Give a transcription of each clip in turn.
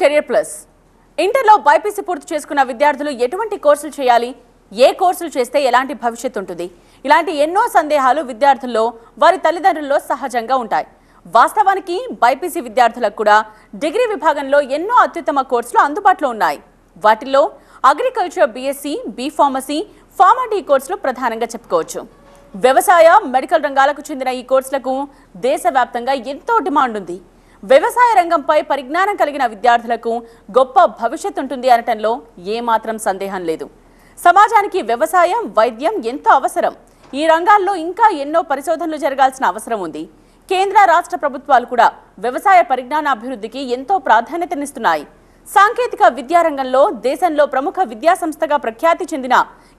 Career plus. ఇంటర్లో BiPC పూర్తి చేసుకున్న విద్యార్థులు ఎటువంటి కోర్సులు చేయాలి, ఏ కోర్సులు చేస్తే ఎలాంటి భవిష్యత్తు ఉంటుంది, ఇలాంటి ఎన్నో సందేహాలు విద్యార్థుల్లో వారి తల్లిదండ్రుల్లో సహజంగా ఉంటాయి. వాస్తవానికి బైపీసీ విద్యార్థులకు కూడా డిగ్రీ విభాగంలో ఎన్నో అత్యుత్తమ కోర్సులు అందుబాటులో ఉన్నాయి. వాటిల్లో agriculture BSc, B pharmacy, pharma-D కోర్సులు ప్రధానంగా చెప్పుకోవచ్చు. వ్యవసాయ, మెడికల్ రంగాలకు చెందిన ఈ కోర్సులకు దేశవ్యాప్తంగా ఎంతో డిమాండ్ ఉంది. వ్యవసాయ రంగంపై పరిజ్ఞానం కలిగిన విద్యార్థులకు గొప్ప భవిష్యత్తు ఉంటుంది అనటంలో ఏమాత్రం సందేహం లేదు. సమాజానికి వ్యవసాయం, వైద్యం ఎంతో అవసరం. ఈ రంగాల్లో ఇంకా ఎన్నో పరిశోధనలు జరగాల్సిన అవసరం ఉంది. కేంద్ర, రాష్ట్ర ప్రభుత్వాలు కూడా వ్యవసాయ పరిజ్ఞాన అభివృద్ధికి ఎంతో ప్రాధాన్యతనిస్తున్నాయి. సాంకేతిక విద్యారంగంలో దేశంలో ప్రముఖ విద్యాసంస్థగా ప్రఖ్యాతి చెందిన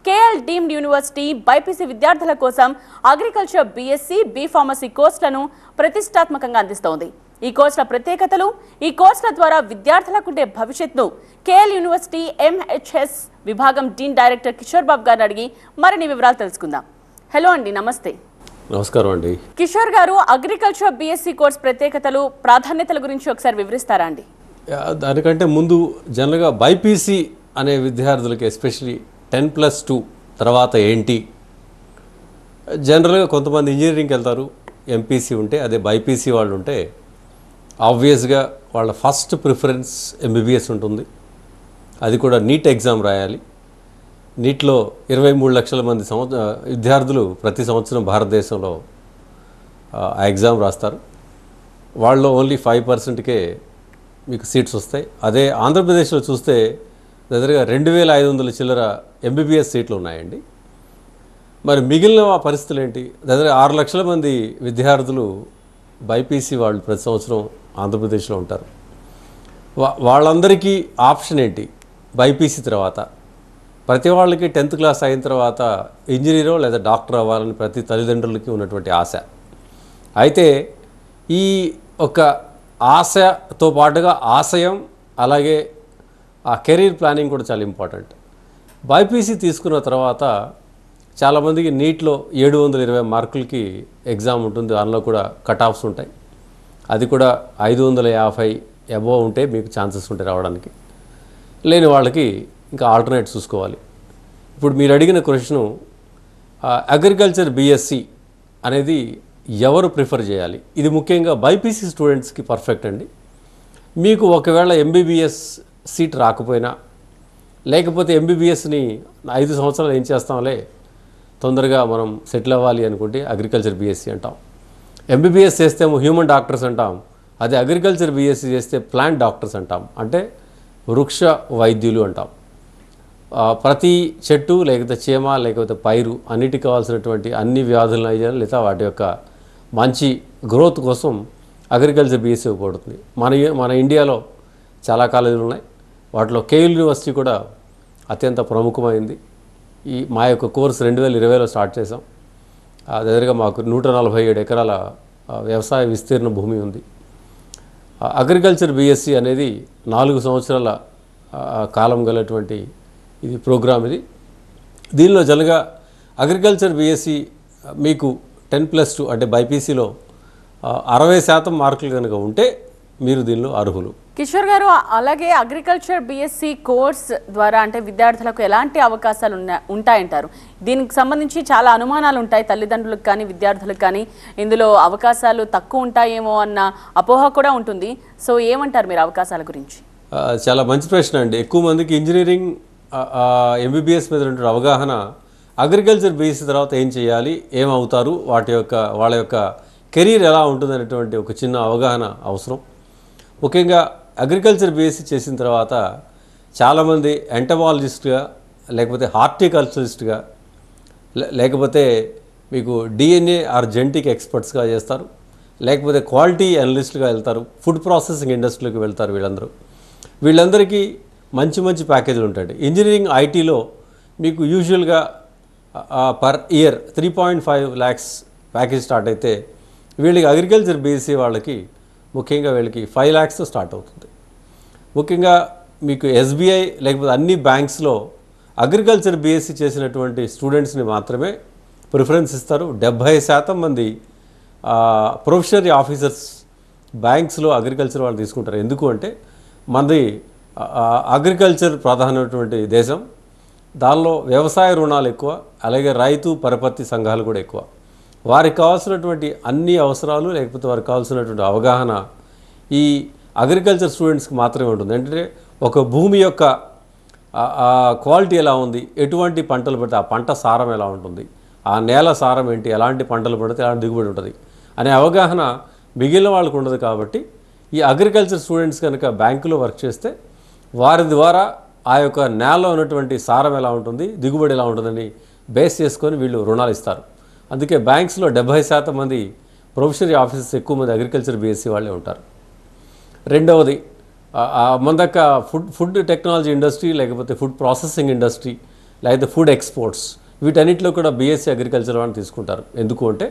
కేఎల్ డీమ్డ్ యూనివర్సిటీ బైపీసీ విద్యార్థుల కోసం అగ్రికల్చర్ బీఎస్సీ, బీ ఫార్మసీ కోర్సులను ప్రతిష్టాత్మకంగా అందిస్తోంది. ఈ కోర్సుల ప్రత్యేకతలు, ఈ కోర్సుల ద్వారా విద్యార్థులకు ఉండే భవిష్యత్తును కేఎల్ యూనివర్సిటీ ఎంహెచ్ఎస్ విభాగం డీన్ డైరెక్టర్ కిషోర్ బాబు గారిని అడిగి మరిన్ని వివరాలు తెలుసుకుందాం. హలో అండి, నమస్తే. నమస్కారం అండి. కిషోర్ గారు, అగ్రికల్చర్ బీఎస్సీ కోర్సు ప్రత్యేకతలు, ప్రాధాన్యతల గురించి ఒకసారి వివరిస్తారా అండి? దానికంటే ముందు జనరల్గా బైపీసీ అనే విద్యార్థులకి ఎస్పెషలీ 10+2 తర్వాత ఏంటి, జనరల్గా కొంతమంది ఇంజనీరింగ్కి వెళ్తారు, ఎంపీసీ ఉంటే, అదే బైపీసీ వాళ్ళు ఉంటే ఆబ్వియస్గా వాళ్ళ ఫస్ట్ ప్రిఫరెన్స్ ఎంబీబీఎస్ ఉంటుంది. అది కూడా నీట్ ఎగ్జామ్ రాయాలి. నీట్లో 23 లక్షల మంది విద్యార్థులు ప్రతి సంవత్సరం భారతదేశంలో ఆ ఎగ్జామ్ రాస్తారు. వాళ్ళలో ఓన్లీ 5%కే మీకు సీట్స్ వస్తాయి. అదే ఆంధ్రప్రదేశ్లో చూస్తే దగ్గరగా 2500 చిల్లర ఎంబీబీఎస్ సీట్లు ఉన్నాయండి. మరి మిగిలిన ఆ పరిస్థితులు ఏంటి? దగ్గర 6 లక్షల మంది విద్యార్థులు బైపీసీ వాళ్ళు ప్రతి సంవత్సరం ఆంధ్రప్రదేశ్లో ఉంటారు. వాళ్ళందరికీ ఆప్షన్ ఏంటి? బైపీసీ తర్వాత ప్రతి వాళ్ళకి 10th క్లాస్ అయిన తర్వాత ఇంజనీరో లేదా డాక్టర్ అవ్వాలని ప్రతి తల్లిదండ్రులకి ఉన్నటువంటి ఆశ. అయితే ఈ ఒక ఆశతో పాటుగా ఆశయం, అలాగే ఆ కెరీర్ ప్లానింగ్ కూడా చాలా ఇంపార్టెంట్. బైపీసీ తీసుకున్న తర్వాత చాలామందికి నీట్లో 720 మార్కులకి ఎగ్జామ్ ఉంటుంది. దానిలో కూడా కట్ ఆఫ్స్ ఉంటాయి. అది కూడా 550 అబోవ్ ఉంటే మీకు ఛాన్సెస్ ఉంటాయి రావడానికి. లేని వాళ్ళకి ఇంకా ఆల్టర్నేట్ చూసుకోవాలి. ఇప్పుడు మీరు అడిగిన క్వశ్చను, అగ్రికల్చర్ బీఎస్సీ అనేది ఎవరు ప్రిఫర్ చేయాలి? ఇది ముఖ్యంగా బైపీసీ స్టూడెంట్స్కి పర్ఫెక్ట్ అండి. మీకు ఒకవేళ ఎంబీబీఎస్ సీట్ రాకపోయినా, లేకపోతే ఎంబీబీఎస్ని 5 సంవత్సరాలు ఏం చేస్తాంలే, తొందరగా మనం సెటిల్ అవ్వాలి అనుకుంటే అగ్రికల్చర్ బీఎస్సీ అంటాం. ఎంబీబీఎస్ చేస్తేమో హ్యూమన్ డాక్టర్స్ అంటాం. అదే అగ్రికల్చర్ బీఎస్సీ చేస్తే ప్లాంట్ డాక్టర్స్ అంటాం, అంటే వృక్ష వైద్యులు అంటాం. ప్రతి చెట్టు, లేకపోతే చీమ, లేకపోతే పైరు అన్నిటికి కావాల్సినటువంటి అన్ని వ్యాధులను అయ్యాలి, లేదా వాటి యొక్క మంచి గ్రోత్ కోసం అగ్రికల్చర్ బీఎస్సీ ఉపయోగపడుతుంది. మన ఇండియాలో చాలా కాలేజీలు ఉన్నాయి. వాటిలో కేఎల్ యూనివర్సిటీ కూడా అత్యంత ప్రముఖమైంది. మా యొక్క కోర్సు 2020లో స్టార్ట్ చేసాం. దగ్గరగా మాకు 147 ఎకరాల వ్యవసాయ విస్తీర్ణ భూమి ఉంది. అగ్రికల్చర్ బీఎస్సీ అనేది 4 సంవత్సరాల కాలం గలటువంటి ఇది ప్రోగ్రామ్. దీనిలో జనరల్గా అగ్రికల్చర్ బీఎస్సీ మీకు 10+2 అంటే బైపీసీలో 60% మార్కులు కనుక ఉంటే మీరు దీనిలో అర్హులు. కిషోర్ గారు, అలాగే అగ్రికల్చర్ బీఎస్సీ కోర్స్ ద్వారా అంటే విద్యార్థులకు ఎలాంటి అవకాశాలు ఉంటాయంటారు? దీనికి సంబంధించి చాలా అనుమానాలు ఉంటాయి తల్లిదండ్రులకు కానీ విద్యార్థులకు కానీ. ఇందులో అవకాశాలు తక్కువ ఉంటాయేమో అన్న అపోహ కూడా ఉంటుంది. సో ఏమంటారు మీరు అవకాశాల గురించి? చాలా మంచి ప్రశ్న అండి. ఎక్కువ మందికి ఇంజనీరింగ్, ఎంబీబీఎస్ మీద ఉన్న అవగాహన, అగ్రికల్చర్ బీఎస్సీ తర్వాత ఏం చేయాలి, ఏమవుతారు, వాళ్ళ యొక్క కెరీర్ ఎలా ఉంటుంది అనేటువంటి ఒక చిన్న అవగాహన అవసరం. ముఖ్యంగా అగ్రికల్చర్ బీఎస్సీ చేసిన తర్వాత చాలామంది ఎంటమాలజిస్ట్గా, లేకపోతే హార్టికల్చరిస్ట్గా, లేకపోతే మీకు డిఎన్ఏ ఆర్ జెనెటిక్ ఎక్స్పర్ట్స్గా చేస్తారు, లేకపోతే క్వాలిటీ అనలిస్ట్గా వెళ్తారు, ఫుడ్ ప్రాసెసింగ్ ఇండస్ట్రీలోకి వెళ్తారు. వీళ్ళందరికీ మంచి మంచి ప్యాకేజీలు ఉంటాయి. ఇంజనీరింగ్, ఐటీలో మీకు యూజువల్గా per year 3.5 lakhs package start అయితే, వీళ్ళకి అగ్రికల్చర్ బీఎస్సీ వాళ్ళకి ముఖ్యంగా వీళ్ళకి 5 lakhs స్టార్ట్ అవుతుంది. ముఖ్యంగా మీకు ఎస్బీఐ లేకపోతే అన్ని బ్యాంక్స్లో అగ్రికల్చర్ బీఎస్సీ చేసినటువంటి స్టూడెంట్స్ని మాత్రమే ప్రిఫరెన్స్ ఇస్తారు. 70% మంది ప్రొఫెషనరీ ఆఫీసర్స్ బ్యాంక్స్లో అగ్రికల్చర్ వాళ్ళు తీసుకుంటారు. ఎందుకు అంటే మనది అగ్రికల్చర్ ప్రధానమైనటువంటి దేశం. దానిలో వ్యవసాయ రుణాలు ఎక్కువ, అలాగే రైతు పరపతి సంఘాలు కూడా ఎక్కువ. వారికి కావాల్సినటువంటి అన్ని అవసరాలు లేకపోతే వారికి కావాల్సినటువంటి అవగాహన ఈ అగ్రికల్చర్ స్టూడెంట్స్కి మాత్రమే ఉంటుంది. అంటే ఒక భూమి యొక్క క్వాలిటీ ఎలా ఉంది, ఎటువంటి పంటలు పడితే ఆ పంట సారం ఎలా ఉంటుంది, ఆ నేల సారం ఏంటి, ఎలాంటి పంటలు పడితే ఎలాంటి దిగుబడి ఉంటుంది అనే అవగాహన మిగిలిన వాళ్ళకు ఉండదు. కాబట్టి ఈ అగ్రికల్చర్ స్టూడెంట్స్ కనుక బ్యాంకులో వర్క్ చేస్తే వారి ద్వారా ఆ యొక్క నేలలో ఉన్నటువంటి సారం ఎలా ఉంటుంది, దిగుబడి ఎలా ఉంటుందని బేస్ చేసుకొని వీళ్ళు రుణాలు ఇస్తారు. అందుకే బ్యాంక్స్లో 70% మంది ప్రొఫెషనరీ ఆఫీసర్స్ ఎక్కువ మంది అగ్రికల్చర్ బీఎస్సీ వాళ్ళే ఉంటారు. రెండవది మన దగ్గర ఫుడ్ టెక్నాలజీ ఇండస్ట్రీ, లేకపోతే ఫుడ్ ప్రాసెసింగ్ ఇండస్ట్రీ, లేకపోతే ఫుడ్ ఎక్స్పోర్ట్స్, వీటన్నిటిలో కూడా బీఎస్సీ అగ్రికల్చర్ వాళ్ళని తీసుకుంటారు. ఎందుకు అంటే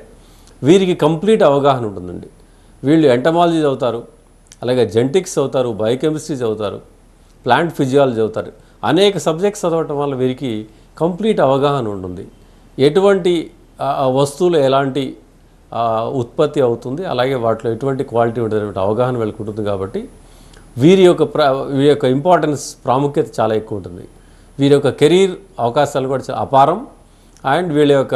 వీరికి కంప్లీట్ అవగాహన ఉంటుందండి. వీళ్ళు ఎంటమాలజీ చదువుతారు, అలాగే జెనెటిక్స్ చదువుతారు, బయోకెమిస్ట్రీ చదువుతారు, ప్లాంట్ ఫిజియాలజీ చదువుతారు. అనేక సబ్జెక్ట్స్ చదవటం వల్ల వీరికి కంప్లీట్ అవగాహన ఉంటుంది. ఎటువంటి వస్తువులు ఎలాంటి ఉత్పత్తి అవుతుంది, అలాగే వాటిలో ఎటువంటి క్వాలిటీ ఉండేటువంటి అవగాహన వీళ్ళకి ఉంటుంది. కాబట్టి వీరి యొక్క ఇంపార్టెన్స్, ప్రాముఖ్యత చాలా ఎక్కువ ఉంటుంది. వీరి యొక్క కెరీర్ అవకాశాలు కూడా చాలా అపారం. అండ్ వీళ్ళ యొక్క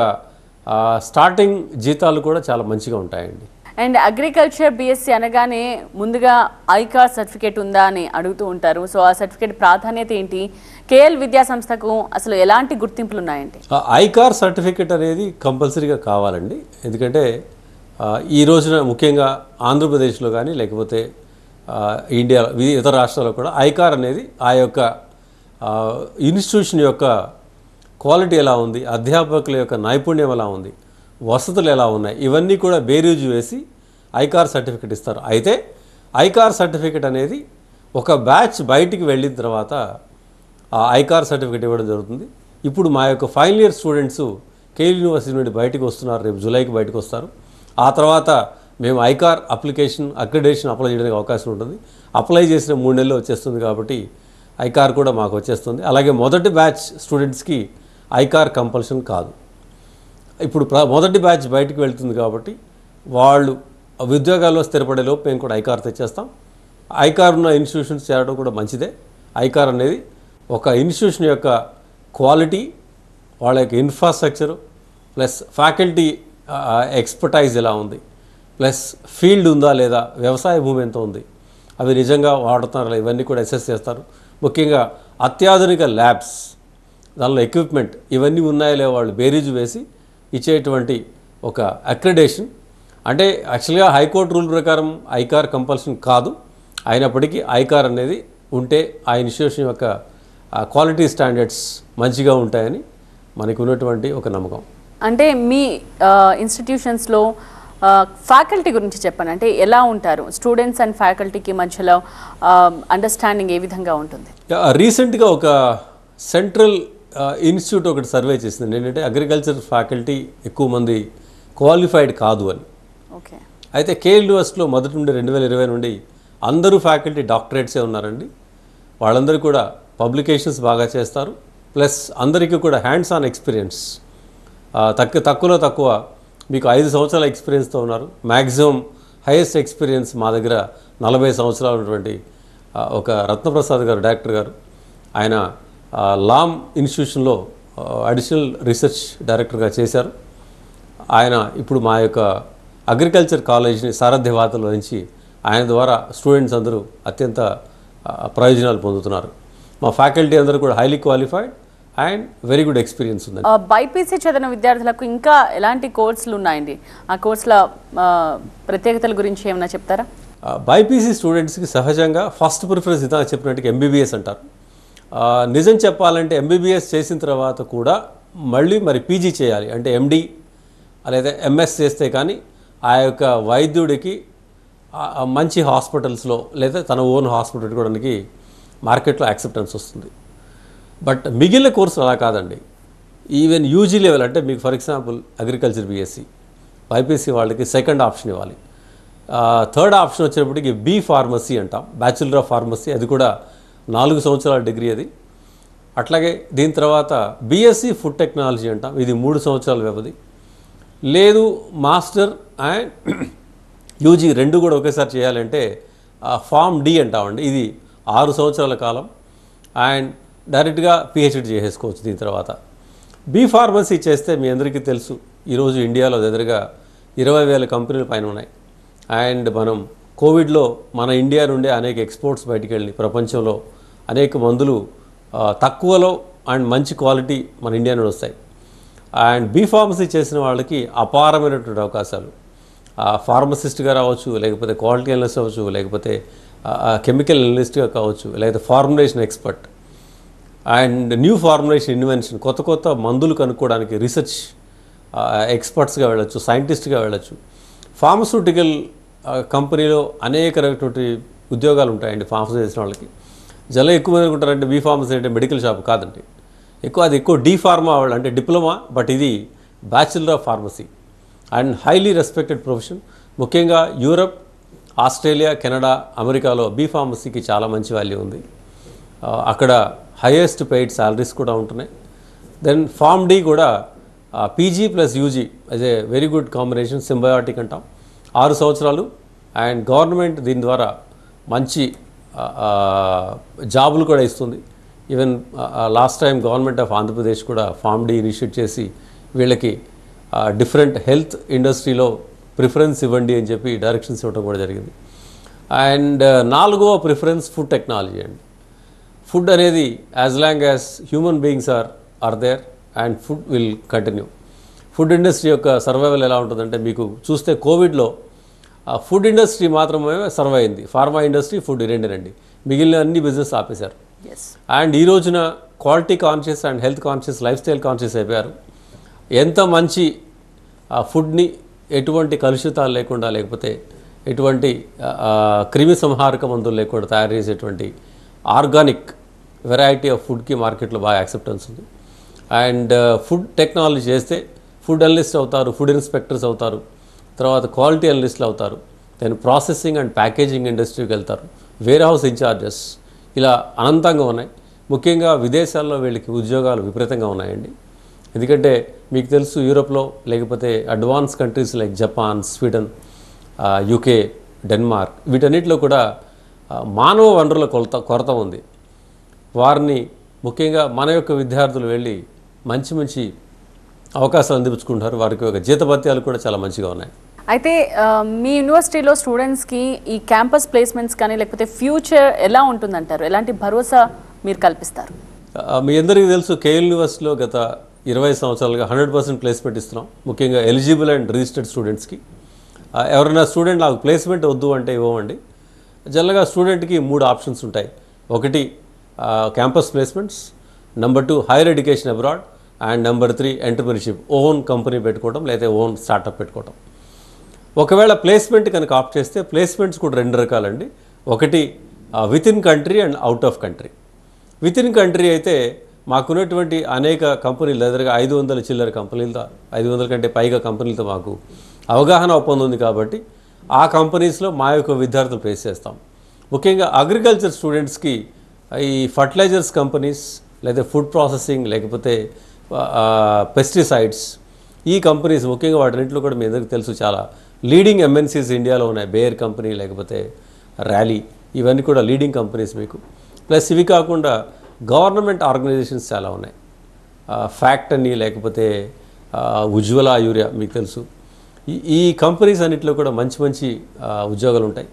స్టార్టింగ్ జీతాలు కూడా చాలా మంచిగా ఉంటాయండి. అండ్ అగ్రికల్చర్ బీఎస్సీ అనగానే ముందుగా ఐకార్ సర్టిఫికేట్ ఉందా అని అడుగుతూ ఉంటారు. సో ఆ సర్టిఫికేట్ ప్రాధాన్యత ఏంటి? కేఎల్ విద్యా సంస్థకు అసలు ఎలాంటి గుర్తింపులు ఉన్నాయండి? ఐకార్ సర్టిఫికేట్ అనేది కంపల్సరీగా కావాలండి. ఎందుకంటే ఈ రోజున ముఖ్యంగా ఆంధ్రప్రదేశ్లో కానీ లేకపోతే ఇండియా ఇతర రాష్ట్రాల్లో కూడా ఐకార్ అనేది ఆ యొక్క ఇన్స్టిట్యూషన్ యొక్క క్వాలిటీ ఎలా ఉంది, అధ్యాపకుల యొక్క నైపుణ్యం ఎలా ఉంది, వసతులు ఎలా ఉన్నాయి, ఇవన్నీ కూడా బేరీజు వేసి ఐకార్ సర్టిఫికేట్ ఇస్తారు. అయితే ఐకార్ సర్టిఫికేట్ అనేది ఒక బ్యాచ్ బయటికి వెళ్ళిన తర్వాత ఆ ఐకార్ సర్టిఫికేట్ ఇవ్వడం జరుగుతుంది. ఇప్పుడు మా యొక్క final year students KL university నుండి బయటకు వస్తున్నారు, రేపు జూలైకి బయటకు వస్తారు. ఆ తర్వాత మేము ఐకార్ అక్రిడేషన్ అప్లై చేయడానికి అవకాశం ఉంటుంది. అప్లై చేసిన 3 నెలలు వచ్చేస్తుంది. కాబట్టి ఐకార్ కూడా మాకు వచ్చేస్తుంది. అలాగే మొదటి బ్యాచ్ స్టూడెంట్స్కి ఐకార్ కంపల్షన్ కాదు. ఇప్పుడు మొదటి బ్యాచ్ బయటికి వెళ్తుంది కాబట్టి వాళ్ళు ఉద్యోగాల్లో స్థిరపడే లోపు మేము కూడా ఐకార్ తెచ్చేస్తాం. ఐకార్ ఉన్న ఇన్స్టిట్యూషన్స్ చేరడం కూడా మంచిదే. ఐకార్ అనేది ఒక ఇన్స్టిట్యూషన్ యొక్క క్వాలిటీ, వాళ్ళ యొక్క ఇన్ఫ్రాస్ట్రక్చరు, ప్లస్ ఫ్యాకల్టీ ఎక్స్పర్టైజ్ ఎలా ఉంది, ప్లస్ ఫీల్డ్ ఉందా లేదా, వ్యవసాయ భూమి ఎంత ఉంది, అవి నిజంగా వాడుతున్నారా, ఇవన్నీ కూడా అసెస్ చేస్తారు. ముఖ్యంగా అత్యాధునిక ల్యాబ్స్, దానిలో ఎక్విప్మెంట్ ఇవన్నీ ఉన్నాయో లేవో వాళ్ళు బేరీజు వేసి ఇచ్చేటువంటి ఒక అక్రిడేషన్. అంటే యాక్చువల్గా హైకోర్టు రూల్ ప్రకారం ఐకార్ కంపల్షన్ కాదు. అయినప్పటికీ ఐకార్ అనేది ఉంటే ఆ ఇన్స్టిట్యూషన్ యొక్క క్వాలిటీ స్టాండర్డ్స్ మంచిగా ఉంటాయని మనకు ఉన్నటువంటి ఒక నమ్మకం. అంటే మీ ఇన్స్టిట్యూషన్స్లో ఫ్యాకల్టీ గురించి చెప్పండి. అంటే ఎలా ఉంటారు స్టూడెంట్స్ అండ్ ఫ్యాకల్టీకి మధ్యలో అండర్స్టాండింగ్ ఏ విధంగా ఉంటుంది? రీసెంట్గా ఒక సెంట్రల్ ఇన్స్టిట్యూట్ ఒకటి సర్వే చేసింది ఏంటంటే అగ్రికల్చర్ ఫ్యాకల్టీ ఎక్కువ మంది క్వాలిఫైడ్ కాదు అని. ఓకే. అయితే కేఎల్ యూనివర్సిటీలో మొదటి నుండి 2020 నుండి అందరూ ఫ్యాకల్టీ డాక్టరేట్సే ఉన్నారండి. వాళ్ళందరూ కూడా పబ్లికేషన్స్ బాగా చేస్తారు. ప్లస్ అందరికీ కూడా హ్యాండ్స్ ఆన్ ఎక్స్పీరియన్స్, తక్కువలో తక్కువ మీకు 5 సంవత్సరాల ఎక్స్పీరియన్స్తో ఉన్నారు. మ్యాక్సిమం హైయెస్ట్ ఎక్స్పీరియన్స్ మా దగ్గర 40 సంవత్సరాలు ఉన్నటువంటి ఒక రత్నప్రసాద్ గారు, డైరెక్టర్ గారు, ఆయన లామ్ ఇన్స్టిట్యూషన్లో అడిషనల్ రీసెర్చ్ డైరెక్టర్గా చేశారు. ఆయన ఇప్పుడు మా యొక్క అగ్రికల్చర్ కాలేజ్ని సారథ్యవాతలో నుంచి ఆయన ద్వారా స్టూడెంట్స్ అందరూ అత్యంత ప్రయోజనాలు పొందుతున్నారు. మా ఫ్యాకల్టీ అందరూ కూడా highly qualified and very good experience ఉంది. బైపీసీ చదివిన విద్యార్థులకు ఇంకా ఎలాంటి కోర్సులు ఉన్నాయండి? ఆ కోర్సుల ప్రత్యేకతల గురించి ఏమైనా చెప్తారా? బైపీసీ స్టూడెంట్స్కి సహజంగా ఫస్ట్ ప్రిఫరెన్స్ ఇదా చెప్పినట్టుగా ఎంబీబీఎస్ అంటారు. నిజం చెప్పాలంటే ఎంబీబీఎస్ చేసిన తర్వాత కూడా మళ్ళీ మరి పీజీ చేయాలి. అంటే ఎండి లేదా ఎంఎస్ చేస్తే కానీ ఆ యొక్క వైద్యుడికి మంచి హాస్పిటల్స్లో లేదా తన ఓన్ హాస్పిటల్ పెట్టుకోవడానికి మార్కెట్లో యాక్సెప్టెన్స్ వస్తుంది. బట్ మిగిలిన కోర్సులు అలా కాదండి. ఈవెన్ యూజీ లెవెల్ అంటే మీకు for example agriculture BSc BiPC వాళ్ళకి సెకండ్ ఆప్షన్ ఇవ్వాలి. థర్డ్ ఆప్షన్ వచ్చేటప్పటికి బీ ఫార్మసీ అంటాం, బ్యాచులర్ ఆఫ్ ఫార్మసీ, అది కూడా 4 సంవత్సరాల డిగ్రీ అది. అట్లాగే దీని తర్వాత బీఎస్సీ ఫుడ్ టెక్నాలజీ అంటాం, ఇది 3 సంవత్సరాల వ్యవధి. లేదు మాస్టర్ అండ్ యూజీ 2 కూడా ఒకేసారి చేయాలంటే ఫామ్ డి అంటామండి, ఇది 6 సంవత్సరాల కాలం అండ్ డైరెక్ట్గా పిహెచ్డి చేసేసుకోవచ్చు. దీని తర్వాత బీ ఫార్మసీ చేస్తే మీ అందరికీ తెలుసు, ఈరోజు ఇండియాలో దగ్గరగా 20,000 కంపెనీల పైన ఉన్నాయి. అండ్ మనం కోవిడ్లో మన ఇండియా నుండే అనేక ఎక్స్పోర్ట్స్ బయటికి వెళ్ళి ప్రపంచంలో అనేక మందులు తక్కువలో అండ్ మంచి క్వాలిటీ మన ఇండియా నుండి వస్తాయి. అండ్ బీ ఫార్మసీ చేసిన వాళ్ళకి అపారమైనటువంటి అవకాశాలు, ఫార్మసిస్ట్గా రావచ్చు, లేకపోతే క్వాలిటీ అనలిస్ట్ అవ్వచ్చు, లేకపోతే కెమికల్ అనలిస్ట్గా కావచ్చు, లేకపోతే formulation expert and new formulation invention, కొత్త కొత్త మందులు కనుక్కోవడానికి రీసెర్చ్ ఎక్స్పర్ట్స్గా వెళ్ళచ్చు, సైంటిస్ట్గా వెళ్ళచ్చు. ఫార్మస్యూటికల్ కంపెనీలో అనేక రకమైనటువంటి ఉద్యోగాలు ఉంటాయండి ఫార్మసీ చేసిన వాళ్ళకి. జనం ఎక్కువ మంది అనుకుంటారంటే బీ ఫార్మసీ అంటే మెడికల్ షాప్ కాదండి. ఎక్కువ డీ ఫార్మా వాళ్ళు అంటే డిప్లొమా, బట్ ఇది bachelor of pharmacy and highly respected profession. ముఖ్యంగా యూరప్, ఆస్ట్రేలియా, కెనడా, అమెరికాలో బీ ఫార్మసీకి చాలా మంచి వాల్యూ ఉంది. అక్కడ హైయెస్ట్ పెయిడ్ శాలరీస్ కూడా ఉంటున్నాయి. దెన్ ఫార్మ్ డి కూడా PG plus UG as a very good combination, symbiotic అంటాం. 6 సంవత్సరాలు అండ్ గవర్నమెంట్ దీని ద్వారా మంచి జాబులు కూడా ఇస్తుంది. Even last time government of Andhra Pradesh కూడా ఫార్మ్ డి ఇనిషియేట్ చేసి వీళ్ళకి డిఫరెంట్ హెల్త్ ఇండస్ట్రీలో ప్రిఫరెన్స్ ఇవ్వండి అని చెప్పి డైరెక్షన్స్ ఇవ్వడం కూడా జరిగింది. అండ్ 4వ ప్రిఫరెన్స్ ఫుడ్ టెక్నాలజీ అండి. ఫుడ్ అనేది as long as human beings are there and food will continue. Food industry యొక్క సర్వైవల్ ఎలా ఉంటుందంటే, మీకు చూస్తే కోవిడ్లో ఫుడ్ ఇండస్ట్రీ మాత్రమే సర్వైవ్ అయింది. ఫార్మా ఇండస్ట్రీ, ఫుడ్ రెండేనండి, మిగిలిన అన్ని బిజినెస్ ఆపేశారు. అండ్ ఈ రోజున quality conscious and health conscious, life style conscious అయిపోయారు. ఎంత మంచి ఫుడ్ని ఎటువంటి కలుషితాలు లేకుండా, లేకపోతే ఎటువంటి క్రిమి సంహారక మందులు లేకుండా తయారు చేసేటువంటి ఆర్గానిక్ వెరైటీ ఆఫ్ ఫుడ్కి మార్కెట్లో బాగా యాక్సెప్టెన్స్ ఉంది. అండ్ ఫుడ్ టెక్నాలజీ చేస్తే ఫుడ్ అనలిస్ట్ అవుతారు, ఫుడ్ ఇన్స్పెక్టర్స్ అవుతారు, తర్వాత క్వాలిటీ అనలిస్టులు అవుతారు, దెన్ ప్రాసెసింగ్ అండ్ ప్యాకేజింగ్ ఇండస్ట్రీకి వెళ్తారు, వేర్ హౌస్ ఇన్ఛార్జెస్, ఇలా అనంతంగా ఉన్నాయి. ముఖ్యంగా విదేశాల్లో వీళ్ళకి ఉద్యోగాలు విపరీతంగా ఉన్నాయండి. ఎందుకంటే మీకు తెలుసు, యూరోప్లో లేకపోతే advance countries like Japan, Sweden, UK, Denmark, వీటన్నిటిలో కూడా మానవ వనరుల కొరత ఉంది. వారిని ముఖ్యంగా మన యొక్క విద్యార్థులు వెళ్ళి మంచి మంచి అవకాశాలు అందిపుచ్చుకుంటారు. వారికి ఒక జీతభత్యాలు కూడా చాలా మంచిగా ఉన్నాయి. అయితే మీ యూనివర్సిటీలో స్టూడెంట్స్కి ఈ క్యాంపస్ ప్లేస్మెంట్స్ కానీ లేకపోతే ఫ్యూచర్ ఎలా ఉంటుందంటారు? ఎలాంటి భరోసా మీరు కల్పిస్తారు? మీ అందరికీ తెలుసు, కేఎల్ యూనివర్సిటీలో గత 20 సంవత్సరాలుగా 100% ప్లేస్మెంట్ ఇస్తున్నాం. ముఖ్యంగా ఎలిజిబుల్ అండ్ రిజిస్టర్డ్ స్టూడెంట్స్కి. ఎవరైనా స్టూడెంట్ నాకు ప్లేస్మెంట్ వద్దు అంటే ఇవ్వమండి. జనరల్గా స్టూడెంట్కి 3 ఆప్షన్స్ ఉంటాయి. ఒకటి campus placements, number 2 higher education abroad, and number 3 entrepreneurship, own company పెట్టుకోవడం లేదా ఓన్ స్టార్టప్ పెట్టుకోవడం. ఒకవేళ ప్లేస్మెంట్ కనుక ఆప్ట్ చేస్తే ప్లేస్మెంట్స్ కూడా 2 రకాలండి. ఒకటి with in country and out of country. With in country అయితే మాకున్నటువంటి అనేక కంపెనీలు, దగ్గరగా 500 చిల్లర కంపెనీలతో, 500 కంటే పైగా కంపెనీలతో మాకు అవగాహన ఒప్పందం ఉంది. కాబట్టి ఆ కంపెనీస్లో మా యొక్క విద్యార్థులు ప్లేస్ చేస్తాం. ముఖ్యంగా అగ్రికల్చర్ స్టూడెంట్స్కి ఈ ఫర్టిలైజర్స్ కంపెనీస్, లేదా ఫుడ్ ప్రాసెసింగ్, లేకపోతే పెస్టిసైడ్స్, ఈ కంపెనీస్ ముఖ్యంగా వాటిన్నింటిలో కూడా మీ అందరికీ తెలుసు చాలా లీడింగ్ ఎంఎన్సీస్ ఇండియాలో ఉన్నాయి. బేయర్ కంపెనీ, లేకపోతే ర్యాలీ, ఇవన్నీ కూడా లీడింగ్ కంపెనీస్ మీకు. ప్లస్ ఇవి కాకుండా గవర్నమెంట్ ఆర్గనైజేషన్స్ చాలా ఉన్నాయి. ఫ్యాక్ట్ అని, లేకపోతే ఉజ్వల యూరియా మీకు తెలుసు. ఈ కంపెనీస్ అన్నింటిలో కూడా మంచి మంచి ఉద్యోగాలు ఉంటాయి.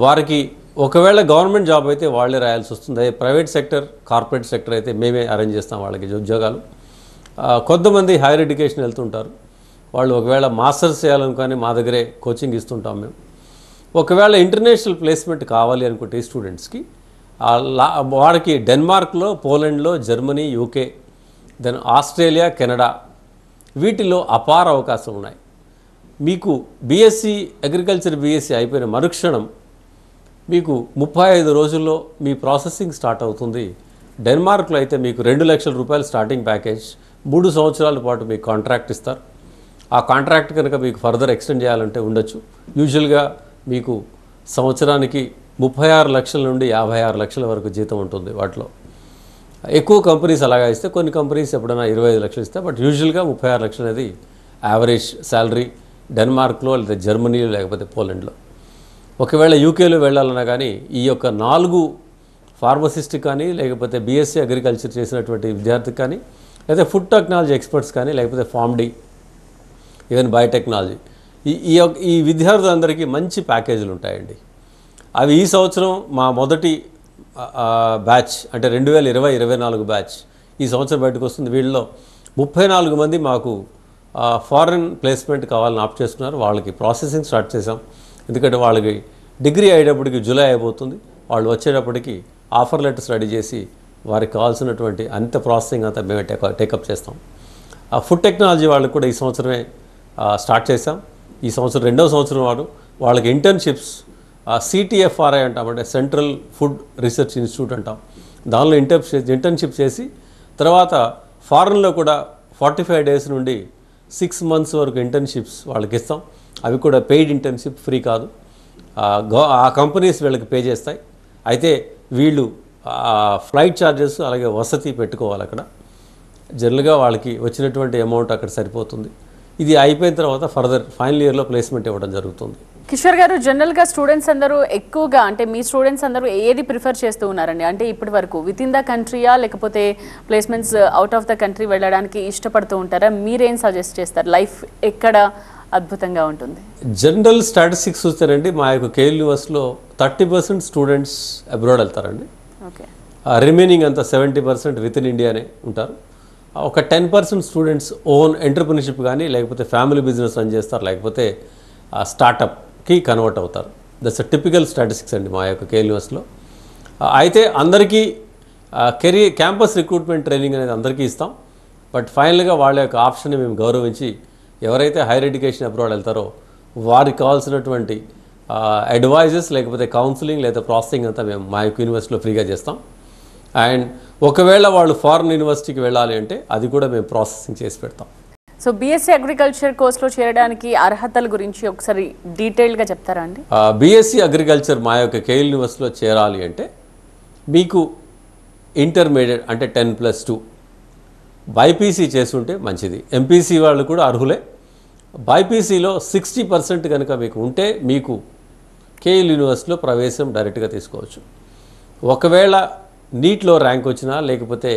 వారికి ఒకవేళ గవర్నమెంట్ జాబ్ అయితే వాళ్ళే రాయాల్సి వస్తుంది. అదే ప్రైవేట్ సెక్టర్, కార్పొరేట్ సెక్టర్ అయితే మేమే అరేంజ్ చేస్తాం వాళ్ళకి ఉద్యోగాలు. కొంతమంది హైయర్ ఎడ్యుకేషన్ వెళ్తుంటారు. వాళ్ళు ఒకవేళ మాస్టర్స్ చేయాలనుకొని మా దగ్గరే కోచింగ్ ఇస్తుంటాం మేము. ఒకవేళ ఇంటర్నేషనల్ ప్లేస్మెంట్ కావాలి అనుకుంటే ఈ స్టూడెంట్స్కి వాడికి డెన్మార్క్లో, పోలాండ్లో, Germany, UK, then Australia, Canada, వీటిలో అపార అవకాశం ఉన్నాయి. మీకు బీఎస్సీ అగ్రికల్చర్ బీఎస్సీ అయిపోయిన మరుక్షణం మీకు 35 రోజుల్లో మీ ప్రాసెసింగ్ స్టార్ట్ అవుతుంది. డెన్మార్క్లో అయితే మీకు 2 లక్షల రూపాయలు స్టార్టింగ్ ప్యాకేజ్, 3 సంవత్సరాల పాటు మీకు కాంట్రాక్ట్ ఇస్తారు. ఆ కాంట్రాక్ట్ కనుక మీకు ఫర్దర్ ఎక్స్టెండ్ చేయాలంటే ఉండొచ్చు. యూజువల్గా మీకు సంవత్సరానికి 36 లక్షల నుండి 56 లక్షల వరకు జీతం ఉంటుంది. వాటిలో ఎక్కువ కంపెనీస్ అలాగా ఇస్తే, కొన్ని కంపెనీస్ ఎప్పుడైనా 25 లక్షలు ఇస్తాయి. బట్ యూజువల్గా 36 లక్షలు అనేది యావరేజ్ శాలరీ డెన్మార్క్లో, లేదా జర్మనీలో, లేకపోతే పోలాండ్లో. ఒకవేళ యూకేలో వెళ్ళాలన్నా కానీ ఈ యొక్క 4 ఫార్మసిస్ట్ కానీ లేకపోతే బీఎస్సీ అగ్రికల్చర్ చేసినటువంటి విద్యార్థికి కానీ లేదా ఫుడ్ టెక్నాలజీ ఎక్స్పర్ట్స్ కానీ లేకపోతే ఫార్మ్డీ ఈవెన్ బయోటెక్నాలజీ ఈ విద్యార్థులందరికీ మంచి ప్యాకేజీలు ఉంటాయండి. అవి ఈ సంవత్సరం మా మొదటి బ్యాచ్ అంటే 2020-24 బ్యాచ్ ఈ సంవత్సరం బయటకు వస్తుంది. వీళ్ళలో 34 మంది మాకు ఫారెన్ ప్లేస్మెంట్ కావాలని ఆప్ట్ చేసుకున్నారు. వాళ్ళకి ప్రాసెసింగ్ స్టార్ట్ చేసాం. ఎందుకంటే వాళ్ళకి డిగ్రీ అయ్యేటప్పటికి జూలై అయిపోతుంది. వాళ్ళు వచ్చేటప్పటికి ఆఫర్ లెటర్స్ రెడీ చేసి వారికి కావాల్సినటువంటి అంత ప్రాసెసింగ్ అంతా మేము టేకప్ చేస్తాం. ఫుడ్ టెక్నాలజీ వాళ్ళకి కూడా ఈ సంవత్సరమే స్టార్ట్ చేసాం. ఈ సంవత్సరం 2వ సంవత్సరం వాళ్ళకి ఇంటర్న్షిప్స్ CTFRI అంటాం, అంటే సెంట్రల్ ఫుడ్ రీసెర్చ్ ఇన్స్టిట్యూట్ అంటాం. దానిలో ఇంటర్న్షిప్ చేసి తర్వాత ఫారెన్లో కూడా 45 డేస్ నుండి 6 మంత్స్ వరకు ఇంటర్న్షిప్స్ వాళ్ళకి ఇస్తాం. అవి కూడా పెయిడ్ ఇంటర్న్షిప్, ఫ్రీ కాదు. ఆ కంపెనీస్ వీళ్ళకి పే చేస్తాయి. అయితే వీళ్ళు ఫ్లైట్ ఛార్జెస్ అలాగే వసతి పెట్టుకోవాలి అక్కడ. జనరల్గా వాళ్ళకి వచ్చినటువంటి అమౌంట్ అక్కడ సరిపోతుంది. ఇది అయిపోయిన తర్వాత ఫర్దర్ ఫైనల్ ఇయర్లో ప్లేస్మెంట్ ఇవ్వడం జరుగుతుంది. కిషోర్ గారు, జనరల్గా స్టూడెంట్స్ అందరూ ఎక్కువగా అంటే మీ స్టూడెంట్స్ అందరూ ఏది ప్రిఫర్ చేస్తూ ఉన్నారండి? అంటే ఇప్పటి వరకు విత్ ఇన్ ద కంట్రీయా లేకపోతే placements out of the country వెళ్ళడానికి ఇష్టపడుతూ ఉంటారా? మీరేం సజెస్ట్ చేస్తారు? లైఫ్ ఎక్కడ అద్భుతంగా ఉంటుంది? జనరల్ స్టాటిస్టిక్స్ చూస్తారండి, మా యొక్క కేఎల్ యూనివర్సిటీలో 30% స్టూడెంట్స్ అబ్రాడ్ వెళ్తారండి. ఓకే. రిమైనింగ్ అంతా 70% విత్ ఇన్ ఇండియానే ఉంటారు. ఒక 10% స్టూడెంట్స్ ఓన్ ఎంటర్ప్రినర్షిప్ కానీ లేకపోతే ఫ్యామిలీ బిజినెస్ రన్ చేస్తారు, లేకపోతే స్టార్టప్కి కన్వర్ట్ అవుతారు. దట్స్ టిపికల్ స్టాటిస్టిక్స్ అండి మా యొక్క కేఎల్ యూనివర్సిటీలో. అయితే అందరికీ క్యాంపస్ రిక్రూట్మెంట్ ట్రైనింగ్ అనేది అందరికీ ఇస్తాం. బట్ ఫైనల్గా వాళ్ళ యొక్క ఆప్షన్ని మేము గౌరవించి ఎవరైతే హైయర్ ఎడ్యుకేషన్ అబ్రాడ్ వెళ్తారో వారికి కావాల్సినటువంటి అడ్వైజెస్ లేకపోతే కౌన్సిలింగ్ లేదా ప్రాసెసింగ్ అంతా మేము మా యొక్క యూనివర్సిటీలో ఫ్రీగా చేస్తాం. అండ్ ఒకవేళ వాళ్ళు ఫారెన్ యూనివర్సిటీకి వెళ్ళాలి అంటే అది కూడా మేము ప్రాసెసింగ్ చేసి పెడతాం. సో బీఎస్సీ అగ్రికల్చర్ కోర్సులో చేరడానికి అర్హతల గురించి ఒకసారి డీటెయిల్గా చెప్తారా అండి? బీఎస్సీ అగ్రికల్చర్ మా యొక్క కేఎల్ యూనివర్సిటీలో చేరాలి అంటే మీకు ఇంటర్మీడియట్ అంటే 10+2 బైపీసీ చేస్తుంటే మంచిది. ఎంపీసీ వాళ్ళు కూడా అర్హులే. బైపీసీలో 60% కనుక మీకు ఉంటే మీకు కేఎల్ యూనివర్సిటీలో ప్రవేశం డైరెక్ట్గా తీసుకోవచ్చు. ఒకవేళ నీట్లో ర్యాంక్ వచ్చినా లేకపోతే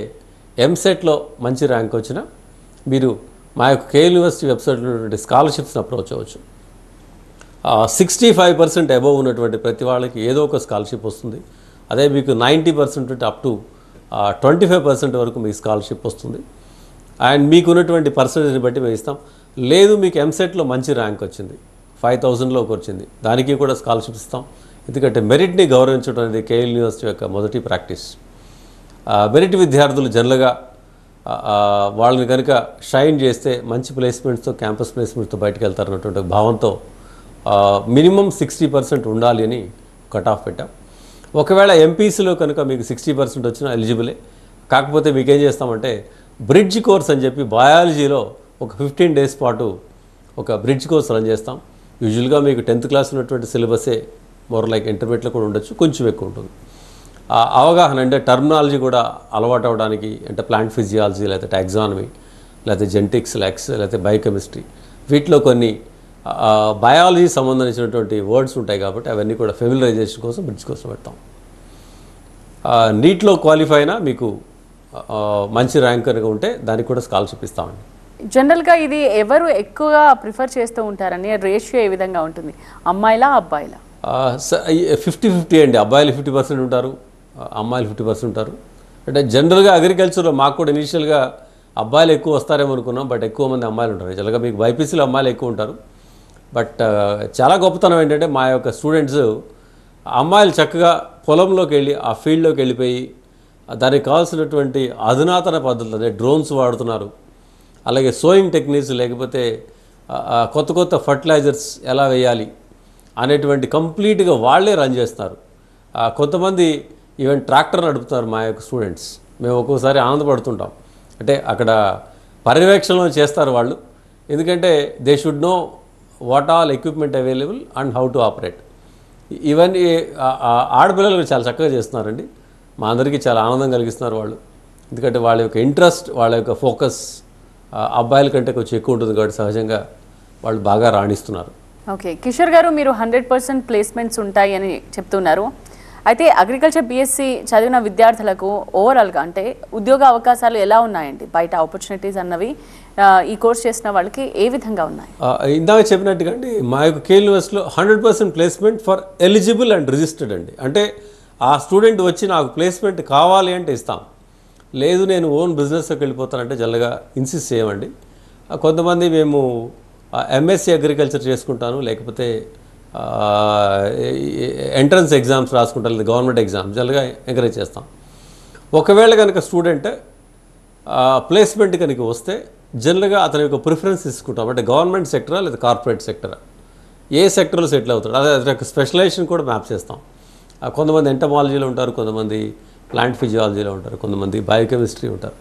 ఎంసెట్లో మంచి ర్యాంక్ వచ్చినా మీరు మా యొక్క కేఎల్ యూనివర్సిటీ వెబ్సైట్లో ఉన్నటువంటి స్కాలర్షిప్స్ని అప్రోచ్ అవ్వచ్చు. 65% అబోవ్ ఉన్నటువంటి ప్రతి వాళ్ళకి ఏదో ఒక స్కాలర్షిప్ వస్తుంది. అదే మీకు 90% అప్ టు 25% వరకు మీకు స్కాలర్షిప్ వస్తుంది. అండ్ మీకు ఉన్నటువంటి పర్సంటేజ్ని బట్టి మేము ఇస్తాం. లేదు మీకు ఎంసెట్లో మంచి ర్యాంక్ వచ్చింది, 5000లోకి వచ్చింది, దానికి కూడా స్కాలర్షిప్ ఇస్తాం. ఎందుకంటే మెరిట్ని గౌరవించడం అనేది కేఎల్ యూనివర్సిటీ యొక్క మొదటి ప్రాక్టీస్. మెరిట్ విద్యార్థులు జనరల్గా వాళ్ళని కనుక షైన్ చేస్తే మంచి ప్లేస్మెంట్స్తో క్యాంపస్ ప్లేస్మెంట్స్తో బయటకు వెళ్తారన్నటువంటి భావంతో మినిమం 60% ఉండాలి అని కట్ ఆఫ్ పెట్టాం. ఒకవేళ ఎంపీసీలో కనుక మీకు 60% వచ్చినా ఎలిజిబులే. కాకపోతే మీకేం చేస్తామంటే బ్రిడ్జ్ కోర్స్ అని చెప్పి బయాలజీలో ఒక 15 డేస్ పాటు ఒక బ్రిడ్జ్ కోర్స్ రన్ చేస్తాం. యూజువల్గా మీకు 10th క్లాస్ ఉన్నటువంటి సిలబసే మోర్ లైక్ ఇంటర్మీడియట్లో కూడా ఉండొచ్చు, కొంచెం ఎక్కువ ఉంటుంది. అవగాహన అంటే టర్మినాలజీ కూడా అలవాటు అవడానికి, అంటే ప్లాంట్ ఫిజియాలజీ లేకపోతే టాక్సానమీ లేకపోతే జెనెటిక్స్ లేకపోతే బయోకెమిస్ట్రీ వీటిలో కొన్ని బయాలజీ సంబంధించినటువంటి వర్డ్స్ ఉంటాయి కాబట్టి అవన్నీ కూడా ఫెమిలరైజేషన్ కోసం బ్రిడ్జ్ కోసం పెడతాం. నీట్లో క్వాలిఫై అయినా మీకు మంచి ర్యాంక్ కనుక ఉంటే దానికి కూడా స్కాలర్షిప్ ఇస్తామండి. జనరల్గా ఇది ఎవరు ఎక్కువగా ప్రిఫర్ చేస్తూ ఉంటారని రేషియో ఏ విధంగా ఉంటుంది? అమ్మాయిలా అబ్బాయిలా? 50-50 అండి. అబ్బాయిలు 50% ఉంటారు, అమ్మాయిలు 50% ఉంటారు. అంటే జనరల్గా అగ్రికల్చర్లో మాకు కూడా ఇనీషియల్గా అబ్బాయిలు ఎక్కువ వస్తారేమో అనుకున్నాం, బట్ ఎక్కువ మంది అమ్మాయిలు ఉంటారు. జనరల్గా మీకు బైపీసీలో అమ్మాయిలు ఎక్కువ ఉంటారు. బట్ చాలా గొప్పతనం ఏంటంటే మా యొక్క స్టూడెంట్స్ అమ్మాయిలు చక్కగా పొలంలోకి వెళ్ళి ఆ ఫీల్డ్లోకి వెళ్ళిపోయి దానికి కావాల్సినటువంటి అధునాతన పద్ధతులు అదే డ్రోన్స్ వాడుతున్నారు. అలాగే సోయింగ్ టెక్నిక్స్ లేకపోతే కొత్త కొత్త ఫర్టిలైజర్స్ ఎలా వేయాలి అనేటువంటి కంప్లీట్గా వాళ్ళే రన్ చేస్తున్నారు. కొంతమంది ఈవెన్ ట్రాక్టర్ నడుపుతున్నారు మా యొక్క స్టూడెంట్స్. మేము ఒక్కోసారి ఆనందపడుతుంటాం. అంటే అక్కడ పర్యవేక్షణలో చేస్తారు వాళ్ళు, ఎందుకంటే they should know what all equipment available and how to operate. ఇవన్నీ ఆడపిల్లలు చాలా చక్కగా చేస్తున్నారండి. మా అందరికీ చాలా ఆనందం కలిగిస్తున్నారు వాళ్ళు. ఎందుకంటే వాళ్ళ యొక్క ఇంట్రెస్ట్, వాళ్ళ యొక్క ఫోకస్ అబ్బాయిల కంటే కొంచెం ఎక్కువ ఉంటుంది కాబట్టి సహజంగా వాళ్ళు బాగా రాణిస్తున్నారు. ఓకే, కిషోర్ గారు, మీరు 100% ప్లేస్మెంట్స్ ఉంటాయి అని చెప్తున్నారు. అయితే అగ్రికల్చర్ బీఎస్సీ చదివిన విద్యార్థులకు ఓవరాల్గా అంటే ఉద్యోగ అవకాశాలు ఎలా ఉన్నాయండి? బయట ఆపర్చునిటీస్ అన్నవి ఈ కోర్స్ చేసిన వాళ్ళకి ఏ విధంగా ఉన్నాయి? ఇందాక చెప్పినట్టుగా అండి, మా యొక్క కేఎల్ యూనివర్సిటీలో 100% placement for eligible and registered అండి. అంటే ఆ స్టూడెంట్ వచ్చి నాకు ప్లేస్మెంట్ కావాలి అంటే ఇస్తాం, లేదు నేను ఓన్ బిజినెస్లోకి వెళ్ళిపోతానంటే జల్లగా ఇన్సిస్ట్ చేయమండి. కొంతమంది మేము ఎంఎస్సీ అగ్రికల్చర్ చేసుకుంటాను, లేకపోతే ఎంట్రన్స్ ఎగ్జామ్స్ రాసుకుంటాను, లేదా గవర్నమెంట్ ఎగ్జామ్స్ జల్లగా ఎంకరేజ్ చేస్తాం. ఒకవేళ కనుక స్టూడెంట్ ప్లేస్మెంట్ కనుక వస్తే జనరల్గా అతని యొక్క ప్రిఫరెన్స్ తీసుకుంటాం. అంటే గవర్నమెంట్ సెక్టరా లేదా కార్పొరేట్ సెక్టరా, ఏ సెక్టర్లో సెటిల్ అవుతాడు, అదే స్పెషలైజేషన్ కూడా మ్యాప్ చేస్తాం. కొంతమంది ఎంటమాలజీలో ఉంటారు, కొంతమంది ప్లాంట్ ఫిజియాలజీలో ఉంటారు, కొంతమంది బయోకెమిస్ట్రీ ఉంటారు.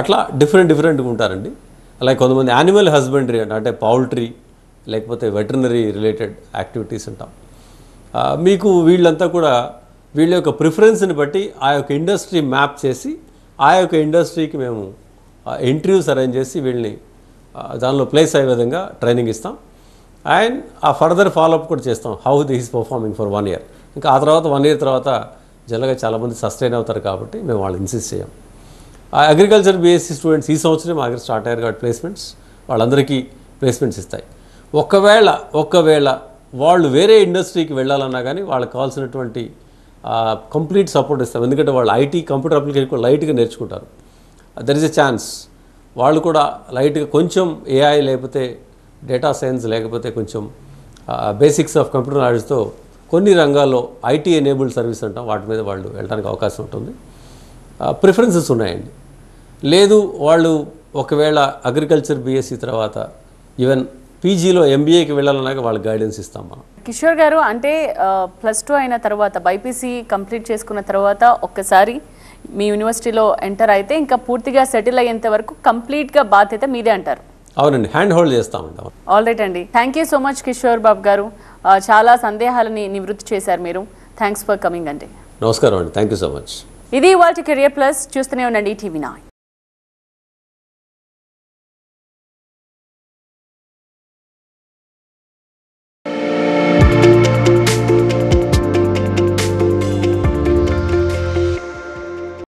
అట్లా డిఫరెంట్గా ఉంటారండి. అలాగే కొంతమంది యానిమల్ హస్బెండరీ అంటే పౌల్ట్రీ లేకపోతే వెటర్నరీ రిలేటెడ్ యాక్టివిటీస్ ఉంటాం. మీకు వీళ్ళంతా కూడా వీళ్ళ యొక్క ప్రిఫరెన్స్ని బట్టి ఆ యొక్క ఇండస్ట్రీ మ్యాప్ చేసి ఆ యొక్క ఇండస్ట్రీకి మేము ఇంటర్వ్యూస్ అరేంజ్ చేసి వీళ్ళని దానిలో ప్లేస్ అయ్యే విధంగా ట్రైనింగ్ ఇస్తాం. అండ్ ఆ ఫర్దర్ ఫాలోఅప్ కూడా చేస్తాం, how this performing for 1 year. ఇంకా ఆ తర్వాత 1 year తర్వాత జనరల్గా చాలామంది సస్టైన్ అవుతారు కాబట్టి మేము వాళ్ళు ఇన్సిస్ట్ చేయం. అగ్రికల్చర్ బీఎస్సీ స్టూడెంట్స్ ఈ సంవత్సరం మాకు స్టార్ట్ అయ్యారు కాబట్టి ప్లేస్మెంట్స్ వాళ్ళందరికీ ప్లేస్మెంట్స్ ఇస్తాయి. ఒకవేళ వాళ్ళు వేరే ఇండస్ట్రీకి వెళ్ళాలన్నా కానీ వాళ్ళకి కావాల్సినటువంటి కంప్లీట్ సపోర్ట్ ఇస్తాం. ఎందుకంటే వాళ్ళు ఐటీ కంప్యూటర్ అప్లికేషన్ కూడా లైట్గా నేర్చుకుంటారు. దర్ ఇస్ ఎ ఛాన్స్ వాళ్ళు కూడా లైట్గా కొంచెం ఏఐ లేకపోతే డేటా సైన్స్ లేకపోతే కొంచెం బేసిక్స్ ఆఫ్ కంప్యూటర్ నాలెడ్జ్తో కొన్ని రంగాల్లో ఐటీ ఎనేబుల్డ్ సర్వీస్ అంటాం, వాటి మీద వాళ్ళు వెళ్ళడానికి అవకాశం ఉంటుంది. ప్రిఫరెన్సెస్ ఉన్నాయండి. లేదు వాళ్ళు ఒకవేళ అగ్రికల్చర్ బీఎస్సీ తర్వాత ఈవెన్ పీజీలో ఎంబీఏకి వెళ్ళాలన్నాక వాళ్ళకి గైడెన్స్ ఇస్తాం మనం. కిషోర్ గారు, అంటే +2 అయిన తర్వాత బైపీసీ కంప్లీట్ చేసుకున్న తర్వాత ఒక్కసారి మీ యూనివర్సిటీలో ఎంటర్ అయితే ఇంకా పూర్తిగా సెటిల్ అయ్యేంత వరకు కంప్లీట్గా బాధ్యత మీదే అంటారు? అవునండి, హ్యాండ్ హోల్డ్ చేస్తామంటాం. ఆల్ రైట్ అండి, thank you so much Kishore Babu గారు. చాలా సందేహాలని నివృత్తి చేశారు మీరు. థ్యాంక్స్ ఫర్ కమింగ్ అండి. నమస్కారం అండి, థ్యాంక్ యూ సో మచ్. ఇది ఇవాల్టి కెరియర్ ప్లస్. చూస్తూనే ఉండండి టీవీ9.